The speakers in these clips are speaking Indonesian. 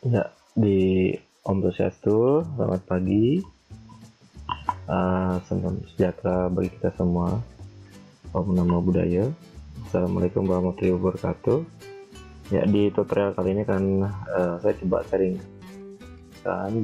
Ya, di Om Swastiastu, selamat pagi, salam sejahtera bagi kita semua, Om Namo Buddhaya. Assalamualaikum warahmatullahi wabarakatuh. Ya, di tutorial kali ini kan saya coba sharing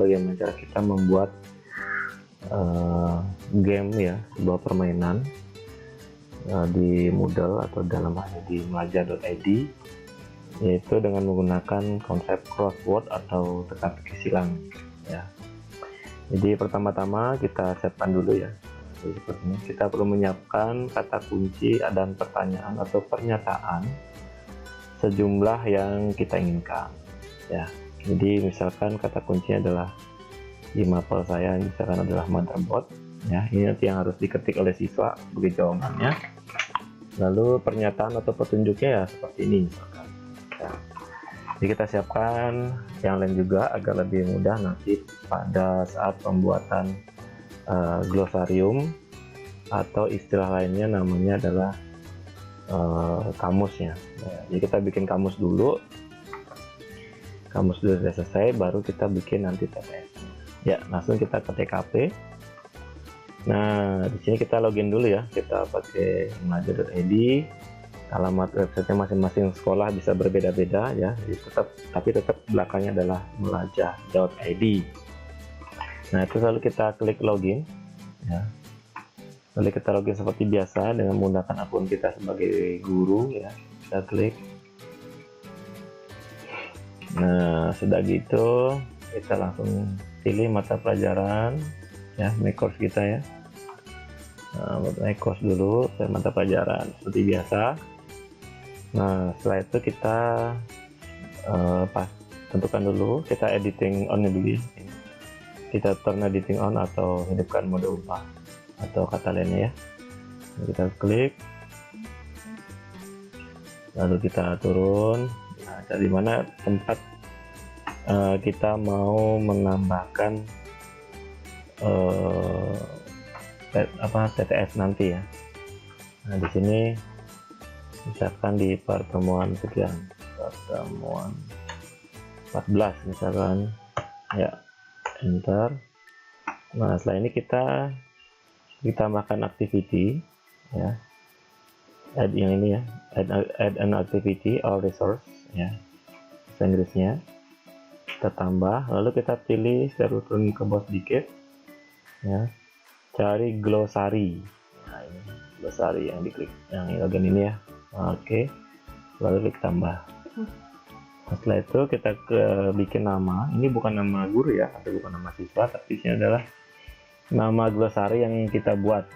bagaimana cara kita membuat game ya, sebuah permainan di Moodle atau dalam hal ini di melaja.id, yaitu dengan menggunakan konsep crossword atau teka-teki silang ya. Jadi pertama-tama kita siapkan dulu ya. Jadi seperti ini, kita perlu menyiapkan kata kunci dan pertanyaan atau pernyataan sejumlah yang kita inginkan ya. Jadi misalkan kata kuncinya adalah, di mapel saya misalkan adalah motherboard ya, ini nanti yang harus diketik oleh siswa sebagai jawabannya. Lalu pernyataan atau petunjuknya ya seperti ini misalkan ya. Jadi kita siapkan yang lain juga agar lebih mudah nanti pada saat pembuatan glosarium atau istilah lainnya namanya adalah kamusnya. Jadi kita bikin kamus dulu. Kamus dulu sudah selesai, baru kita bikin nanti TPS. Ya, langsung kita ke TKP. Nah, di sini kita login dulu ya. Kita pakai melaja.id. Alamat websitenya masing-masing sekolah bisa berbeda-beda ya. Jadi tapi tetap belakangnya adalah melaja.id. Nah, itu lalu kita klik login ya. Lalu kita login seperti biasa dengan menggunakan akun kita sebagai guru ya. Kita klik. Nah, sudah gitu kita langsung pilih mata pelajaran ya, my course kita ya. Nah, my course dulu, mata pelajaran seperti biasa. Nah, setelah itu kita tentukan dulu, kita editing on dulu ya. Kita turn editing on atau hidupkan mode upah atau kata lainnya ya. Nah, kita klik, lalu kita turun. Nah, dari mana tempat kita mau menambahkan TTS nanti ya. Nah, di sini misalkan di pertemuan sekian, pertemuan 14 misalkan ya, enter. Nah, setelah ini kita tambahkan activity ya, add yang ini ya, add an activity or resource ya, bahasa Inggrisnya kita tambah. Lalu kita pilih, saya turun ke bawah sedikit ya, cari glossary. Nah, ini glossary yang diklik, yang bagian ini ya. Oke, lalu klik tambah. Setelah itu kita bikin nama. Ini bukan nama guru ya, atau bukan nama siswa, tapi ini adalah nama glossary yang kita buat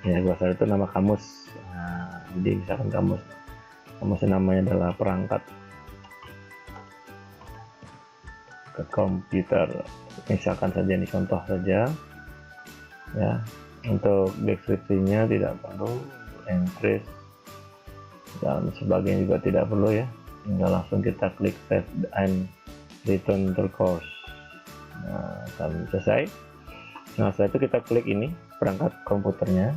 ya. Glossary itu nama kamus. Nah, jadi misalkan kamusnya namanya adalah perangkat ke komputer, misalkan saja, ini contoh saja ya. Untuk deskripsinya tidak perlu, entries dan sebagainya juga tidak perlu ya. Tinggal langsung kita klik save and return to course. Nah, kami selesai. Nah, setelah itu kita klik ini perangkat komputernya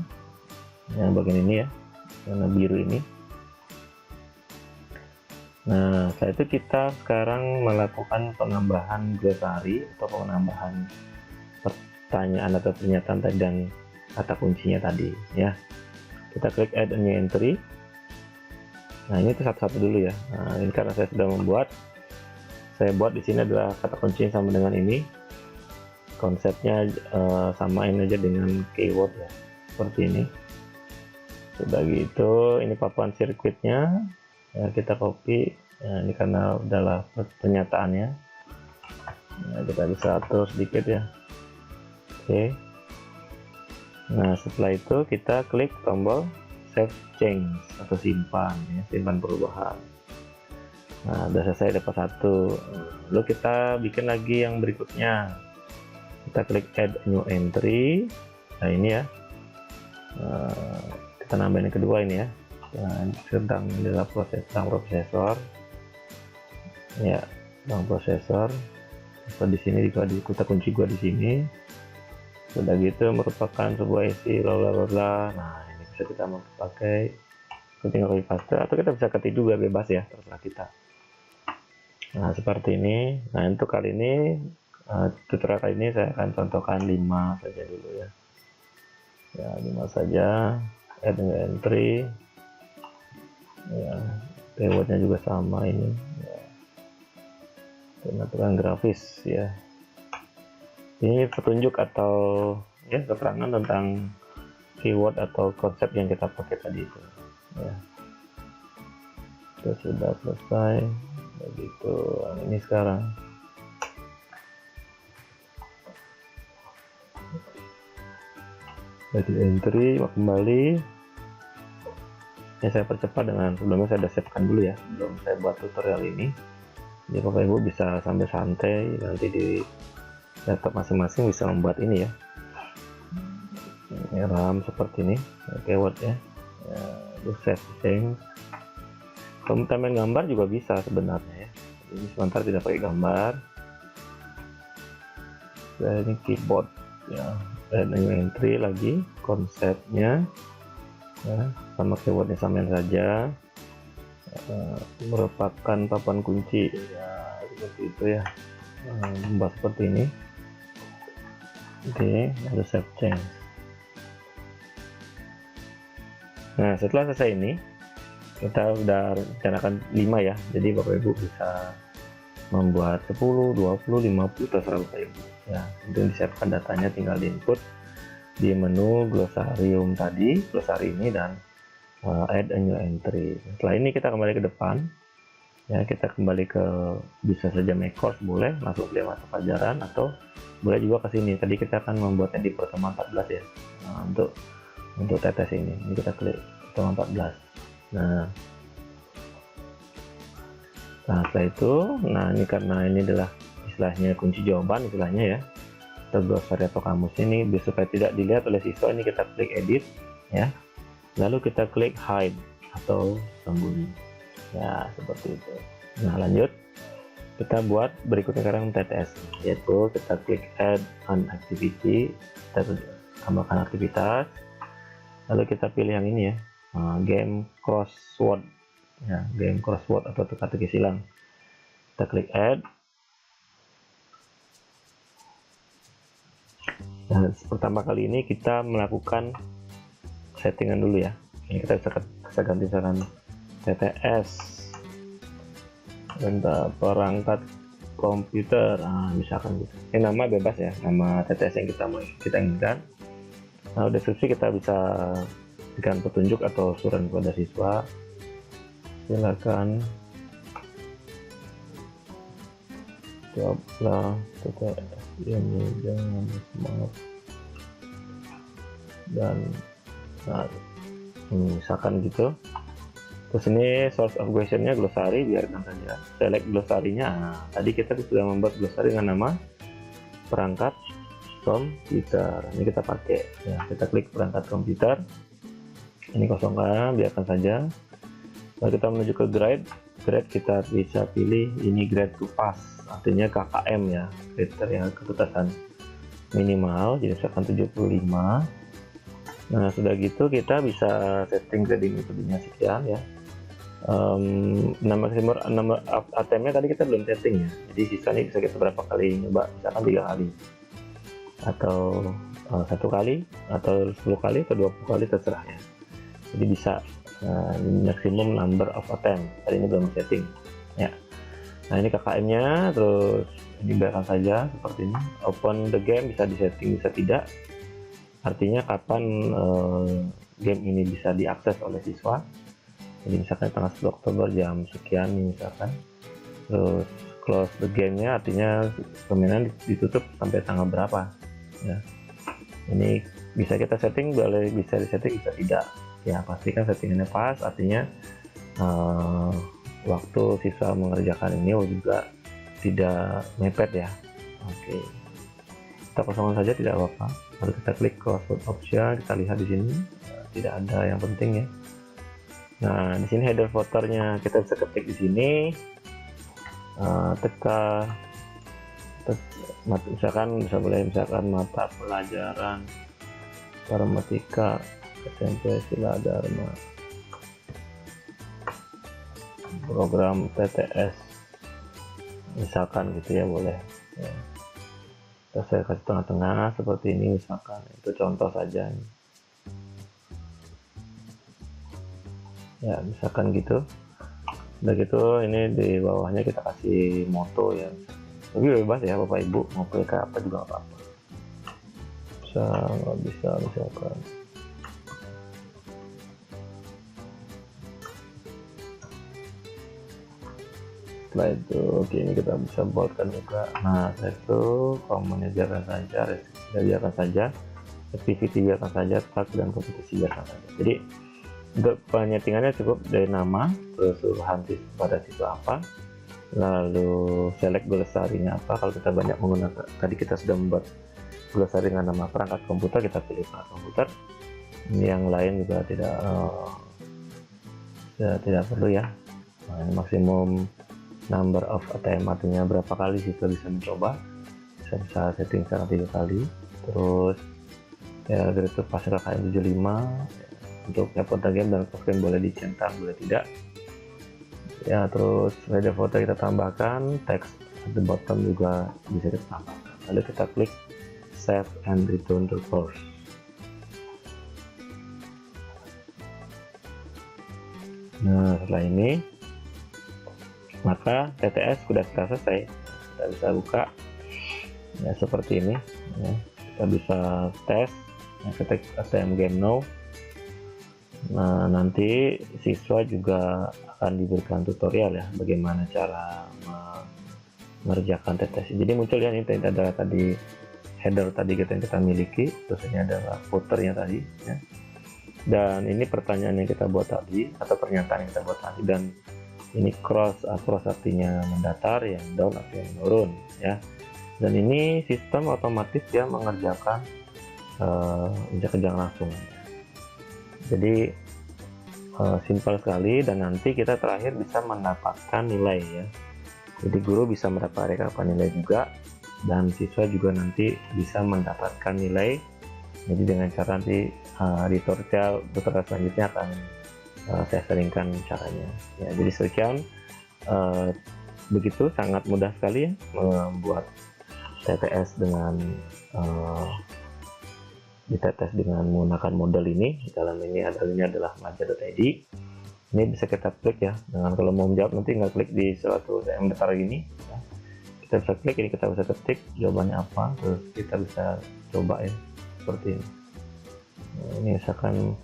yang bagian ini ya, warna biru ini. Nah, setelah itu kita sekarang melakukan penambahan glossary atau penambahan pertanyaan atau pernyataan tadi dan kata kuncinya tadi ya. Kita klik add a new entry. Nah, ini tuh satu-satu dulu ya. Nah, ini karena saya sudah membuat, saya buat di sini adalah kata kuncinya sama dengan ini. Konsepnya samain aja dengan keyword ya, seperti ini. Sudah gitu, ini papan sirkuitnya ya, kita copy ya, ini karena adalah pernyataannya. Nah, kita bisa atur sedikit ya. Oke. Nah, setelah itu kita klik tombol save change atau simpan ya, simpan perubahan. Nah, udah selesai, dapat satu. Lalu kita bikin lagi yang berikutnya. Kita klik add new entry. Nah, ini ya, kita nambahin yang kedua ini ya. Nah, sedang adalah prosesor ya, bang prosesor. Atau di sini juga di kata kunci gua di sini. Sudah gitu, merupakan sebuah isi bla bla bla. Nah, ini bisa kita mau pakai, tinggal copy paste atau kita bisa ketik juga, bebas ya, terserah kita. Nah, seperti ini. Nah, untuk kali ini tutorial kali ini saya akan contohkan 5 saja dulu ya. Ya, 5 saja. Add new entry. Ya, keywordnya juga sama ini. Ya. Pengaturan grafis ya. Ini petunjuk atau ya keterangan tentang keyword atau konsep yang kita pakai tadi itu. Ya. Itu sudah selesai. Begitu. Ini sekarang. Jadi entry kembali. Ya, saya percepat dengan sebelumnya saya udah siapkan dulu ya sebelum saya buat tutorial ini. Jadi Bapak Ibu bisa sambil santai nanti di laptop masing-masing bisa membuat ini ya. Ini RAM seperti ini, keyword ya. Terus save change. Kalau kita main gambar juga bisa sebenarnya ya. Ini sebentar tidak pakai gambar. Dan ini keyboard ya. Dan new entry lagi konsepnya. Ya, sama keywordnya samain saja. Merupakan papan kunci ya, seperti itu ya. Membuat seperti ini. Oke, lalu save change. Nah, setelah selesai ini kita udah rencanakan 5 ya, jadi Bapak Ibu bisa membuat 10, 20, 50 terserah Bapak Ibu ya. Untuk disiapkan datanya tinggal di input di menu glosarium tadi, glosari ini, dan add a new entry. Setelah ini kita kembali ke depan ya, kita kembali ke bisa saja make course, boleh masuk ke mata pelajaran atau boleh juga ke sini. Tadi kita akan membuatnya di pertemuan 14 ya. Nah, untuk tetes ini kita klik pertemuan 14. Nah, setelah itu, nah ini karena ini adalah istilahnya kunci jawaban istilahnya ya, atau glossary atau kamus ini, supaya tidak dilihat oleh siswa, ini kita klik edit ya, lalu kita klik hide atau sembunyi ya, seperti itu. Nah, lanjut kita buat berikutnya sekarang TTS, yaitu kita klik add an activity, kita tambahkan aktivitas, lalu kita pilih yang ini ya, game crossword ya, game crossword atau teka-teki silang. Kita klik add. Nah, pertama kali ini kita melakukan settingan dulu ya. Ini kita bisa ganti misalkan TTS dan perangkat komputer, misalkan gitu. Ini nama bebas ya, nama TTS yang kita inginkan. Nah, deskripsi kita bisa berikan petunjuk atau surat kepada siswa. Silakan jawablah TTS ini dengan semangat dan misalkan gitu. Terus ini source of questionnya glossary, biarkan saja. Select glossarinya. Tadi kita sudah membuat glossary dengan nama perangkat komputer. Ini kita pakai ya, kita klik perangkat komputer. Ini kosongkan, biarkan saja. Lalu kita menuju ke grade kita bisa pilih ini grade to pass, artinya KKM ya, kriteria ketutasan minimal, jadi misalkan 75. Nah, sudah gitu kita bisa setting grading metodenya sekian ya. Nama ATM-nya tadi kita belum setting ya, jadi sisanya bisa kita berapa kali nyoba, misalkan 3 kali atau 1 kali atau 10 kali atau 20 kali, terserah ya. Jadi bisa maksimum number of attempt. Tadi ini belum setting ya. Nah, ini KKM-nya, terus ini biarkan saja seperti ini. Open the game bisa disetting, bisa tidak. Artinya kapan game ini bisa diakses oleh siswa. Jadi misalkan tanggal 10 Oktober jam sekian misalkan. Terus close the game-nya artinya permainan ditutup sampai tanggal berapa ya. Ini bisa kita setting, boleh bisa disetting, bisa tidak. Ya, pastikan settingannya pas, artinya waktu siswa mengerjakan ini juga tidak mepet ya. Oke, kita kosongkan saja, tidak apa-apa. Lalu kita klik crossword option, kita lihat di sini tidak ada yang penting ya. Nah, di sini header footernya kita bisa ketik di sini, misalkan mata pelajaran Paramatika SMP Sila Dharma, program TTS misalkan gitu ya, boleh ya. Terus saya kasih tengah-tengah seperti ini misalkan, itu contoh saja ya, misalkan gitu. Udah gitu ini di bawahnya kita kasih moto ya, tapi bebas ya Bapak Ibu, mau pilih kayak apa juga apa-apa, bisa nggak bisa misalkan. Setelah itu oke, ini kita bisa buatkan juga. Nah setelah itu common biarkan saja, restriction biarkan saja, activity biarkan saja, tag dan kompetisi biarkan saja. Jadi untuk penyetingannya cukup dari nama, keseluruhan pada siswa apa, lalu select glosarinya apa. Kalau kita banyak menggunakan, tadi kita sudah membuat glosari dengan nama perangkat komputer, kita pilih perangkat komputer. Yang lain juga tidak perlu ya. Nah, ini maksimum number of attempt, artinya berapa kali siswa bisa mencoba, bisa setting secara 3 kali. Terus ya grade pas KKM 75 untuk foto game dan game boleh dicentang, boleh tidak ya. Terus media foto kita tambahkan, teks at the bottom juga bisa kita tambahkan. Lalu kita klik save and return to course. Nah setelah ini maka TTS sudah kita selesai, kita bisa buka ya seperti ini ya. Kita bisa tes ya, ketik ATM game now. Nah nanti siswa juga akan diberikan tutorial ya bagaimana cara mengerjakan TTS. Jadi muncul ya, ini ada tadi header tadi yang kita miliki, terus ini adalah footernya tadi ya. Dan ini pertanyaan yang kita buat tadi atau pernyataan yang kita buat tadi, dan ini cross artinya mendatar, yang down artinya menurun ya. Dan ini sistem otomatis ya mengerjakan injak-injak langsung. Jadi simpel sekali, dan nanti kita terakhir bisa mendapatkan nilai ya. Jadi guru bisa mendapatkan nilai juga, dan siswa juga nanti bisa mendapatkan nilai. Jadi dengan cara nanti di tutorial selanjutnya akan saya sharingkan caranya ya. Jadi sekian, begitu sangat mudah sekali ya membuat TTS dengan ditetes dengan menggunakan model ini. Di dalam ini adalah Maja.id. Ini bisa kita klik ya, dengan kalau mau menjawab nanti tinggal klik di suatu yang datar ini ya. Kita bisa klik ini, kita bisa ketik jawabannya apa, terus kita bisa coba ya seperti ini. Nah, ini misalkan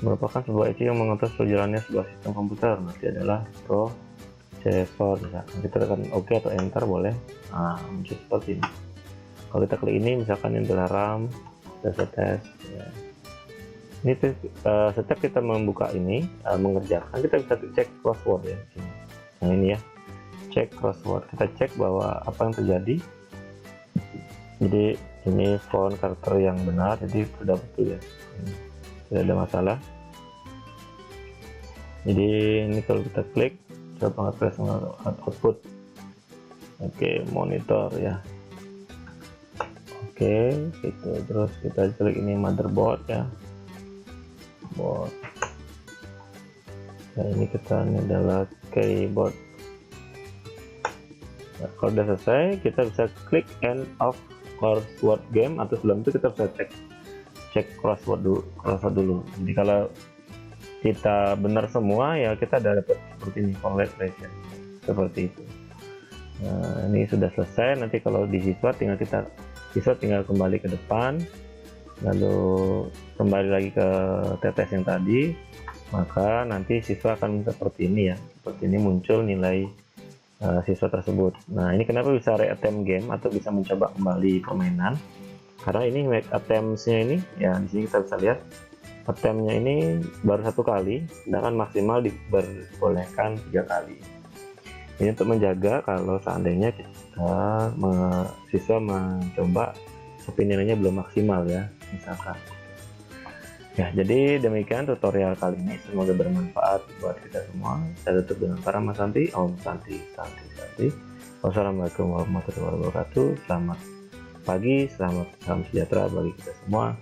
merupakan sebuah IC yang mengatur perjalanannya sebuah sistem komputer, nanti adalah processor. Misalkan kita tekan OK atau Enter boleh. Nah muncul seperti ini. Kalau kita klik ini misalkan ini adalah RAM, tes ya. Ini setiap kita membuka ini mengerjakan, kita bisa cek crossword ya. Nah ini ya, cek crossword, kita cek bahwa apa yang terjadi. Jadi ini font karakter yang benar, jadi sudah betul ya, tidak ada masalah. Jadi ini kalau kita klik coba press output. Oke, monitor ya. Oke, gitu. Terus kita klik ini motherboard ya, board. Nah ini adalah keyboard. Nah, kalau sudah selesai kita bisa klik end of crossword game, atau sebelum itu kita bisa cek crossword dulu. Jadi kalau kita benar semua ya kita dapat seperti ini, congratulations, seperti itu. Nah ini sudah selesai. Nanti kalau di siswa tinggal kembali ke depan, lalu kembali lagi ke TTS yang tadi, maka nanti siswa akan seperti ini ya, seperti ini muncul nilai siswa tersebut. Nah ini kenapa bisa re-attempt game atau bisa mencoba kembali permainan, karena ini make attempts-nya ini ya, di sini kita bisa lihat attempt-nya ini baru 1 kali, sedangkan maksimal diperbolehkan 3 kali. Ini untuk menjaga kalau seandainya siswa mencoba tapi nilainya belum maksimal ya, misalkan. Ya, jadi demikian tutorial kali ini, semoga bermanfaat buat kita semua. Saya tutup dengan para Mas Santi. Om Santi, Santi, Santi. Wassalamualaikum warahmatullahi wabarakatuh. Selamat pagi, salam sejahtera bagi kita semua.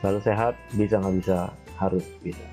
Selalu sehat, bisa nggak bisa, harus bisa.